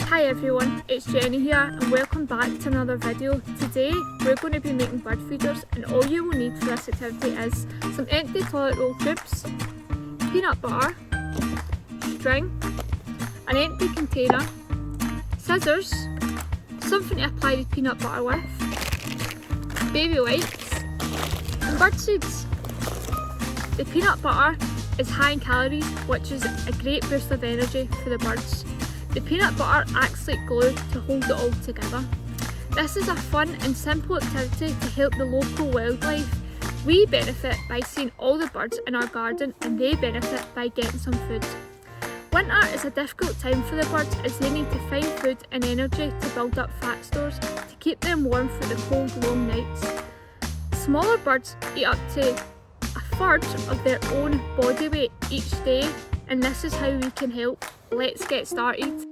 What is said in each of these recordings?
Hi everyone, it's Jenny here and welcome back to another video. Today we're going to be making bird feeders and all you will need for this activity is some empty toilet roll tubes, peanut butter, string, an empty container, scissors, something to apply the peanut butter with, baby wipes and bird seeds. The peanut butter is high in calories, which is a great boost of energy for the birds. The peanut butter acts like glue to hold it all together. This is a fun and simple activity to help the local wildlife. We benefit by seeing all the birds in our garden and they benefit by getting some food. Winter is a difficult time for the birds as they need to find food and energy to build up fat stores to keep them warm for the cold long nights. Smaller birds eat up to a third of their own body weight each day, and this is how we can help. Let's get started.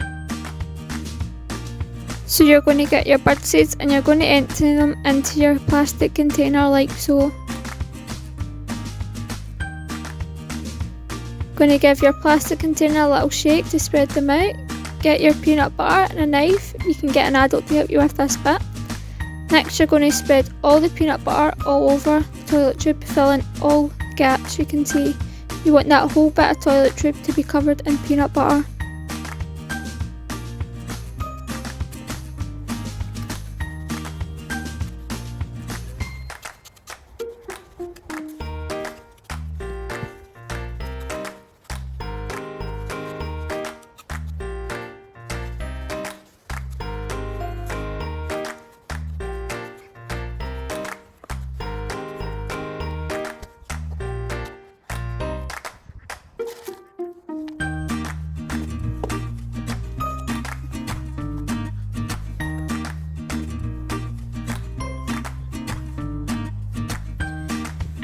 So you're going to get your bird seeds and you're going to empty them into your plastic container like so. Going to give your plastic container a little shake to spread them out. Get your peanut butter and a knife. You can get an adult to help you with this bit. Next you're going to spread all the peanut butter all over the toilet tube, filling all the gaps you can see. You want that whole bit of toilet tube to be covered in peanut butter.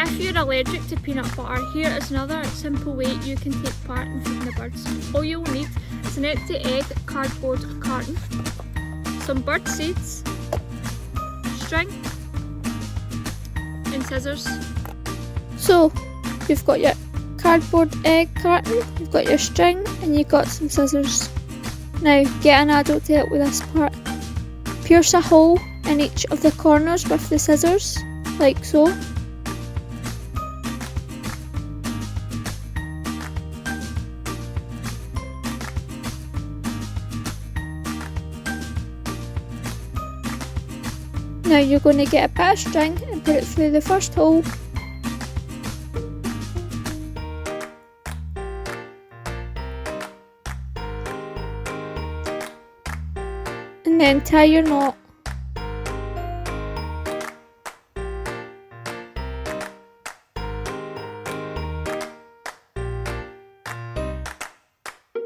If you're allergic to peanut butter, here is another simple way you can take part in feeding the birds. All you'll need is an empty egg cardboard carton, some bird seeds, string and scissors. So you've got your cardboard egg carton, you've got your string and you've got some scissors. Now get an adult to help with this part. Pierce a hole in each of the corners with the scissors, like so. Now you're going to get a bit of string and put it through the first hole. And then tie your knot.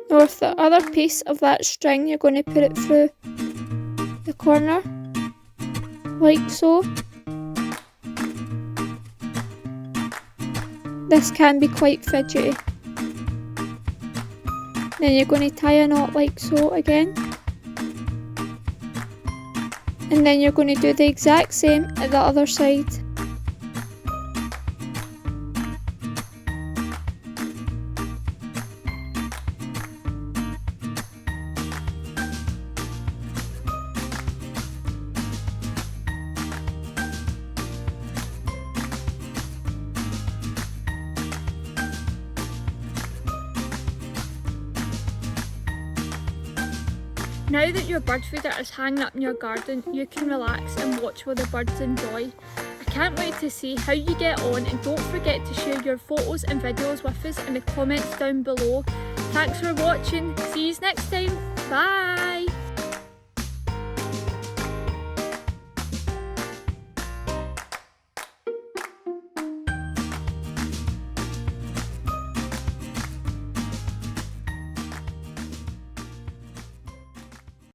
Now with the other piece of that string you're going to put it through the corner. Like so. This can be quite fidgety. Then you're going to tie a knot like so again. And then you're going to do the exact same at the other side. Now that your bird feeder is hanging up in your garden, you can relax and watch what the birds enjoy. I can't wait to see how you get on, and don't forget to share your photos and videos with us in the comments down below. Thanks for watching, see you next time, bye!